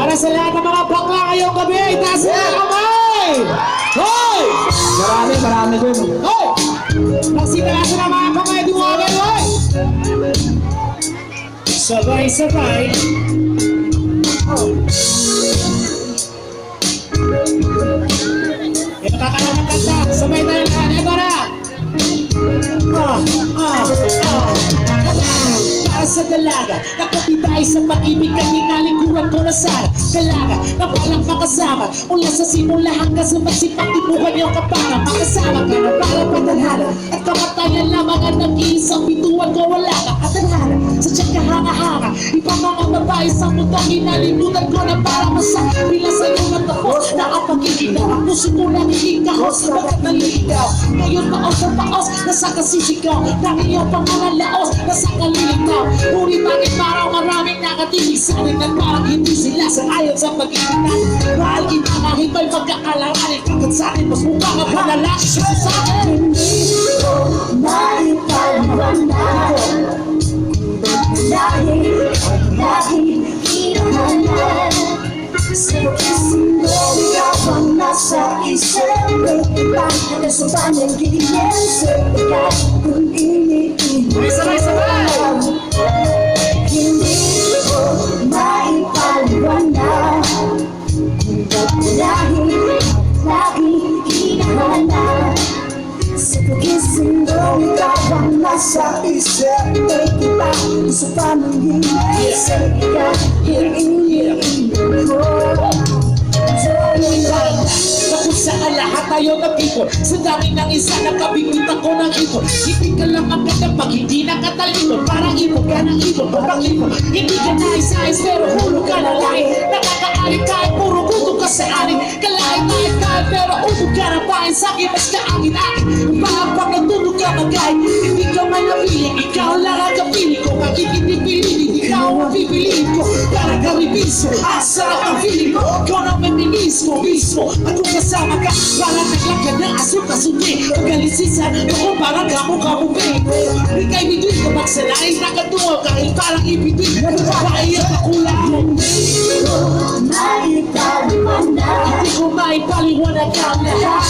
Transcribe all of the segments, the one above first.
Para sa lahat ng mga bakla ngayong gabi, itaas na ang kamay! Hoy! Marami dun. Hoy! Nagsitalasan ang mga kamay, duwagan, hoy! Sabay-sabay. Ito kakalaman kanta, sabay tayo lahat, ito na! Para sa dalaga, nakapitay sa pag-ibig kay ninalikuran ko na sana. Dalaga, na palang makasama mula sa simula hanggang sa magsipag tibukan yung kapana. Makasama ka na para patalhana at kamatayan lamang ang nag-iisang bituan ko. Wala ka katalhana, sa tiyan ka hanga-hanga. Ibang mga babae sa mundo hinalimutan ko na para masabi lang sa'yo na tapos na ang pag-ibig na ang puso ko na hihikahos. Bakit naliligaw? Ngayon paos na paos, nasa kasisigaw ng iyong pangangalaos, nasa kalilitaw. Ngunit bakit parang maraming nakatinig sa akin at parang hindi sila sangayon sa pag-ibig natin. Mahal kita kahit may pagkakalaman, ikagat sa akin mas mukha nga panalaki siya sa akin. Hindi ko maipaliwanag dahil hinahanap sa kising mo, ikaw ang nasa isip ko. Bakit sa panagiging sa pagkat kung iniiwan hindi ko maipaliwanag dahil lagi hinahanap sa kising mo, ikaw ang nasa isip ko. Sa panagiging sa pagkat kung iniiwan Tapos sa lahat tayo nag-ipon, sa dami ng isa nakabigit ako ng ipon. Hindi ka lang maganda pag hindi nakatalikod. Parang ipon ka ng ipon, parang ipon. Hindi ka nais-ayos pero hulog ka na lain. Nakakaari kahit puro guto ka sa anin. Kalain-lain kahit pero ubog ka na pain. Sa'kin mas kaangin-akin, pag nagtulog ka magahin. Hindi ka man napiling, ikaw lang ang kapiling ko. Kag ikinipilin, ikaw ang pipiliin ko. Parang karibiso, asarap ang feeling ko. Ikaw na feminismo mismo. At kung kasama ka, parang naglakad na aso kasundi. Pagkalisisan, ako parang kamo-kamo babe. Di kay bituin ko magsalain, nakatungo kahit parang ibituin. Napapaiyak ako lang. hindi ko maipaliwanag Hindi ko maipaliwanag ang lahat.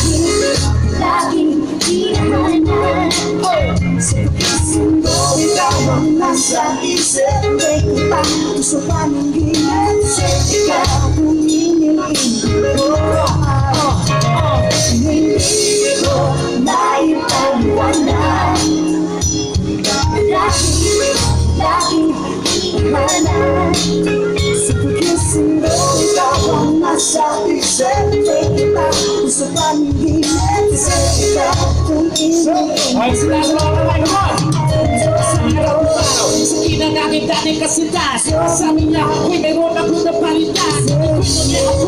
laging hinahanap sa kising mo, ikaw ang nasa isip ko. Sa paningin sa ikaw kung iniiwan hindi ko maipaliwanag laging hinahanap sa kising mo, ikaw ang nasa isip ko. Sa paningin sa ikaw kung iniiwan Ay, sinabi mo ako kayo naman. Sa araw ng araw, sa kinang aking dating kasitas. Sabi niya ako'y mayroon ako na palitan. Gusto niya ako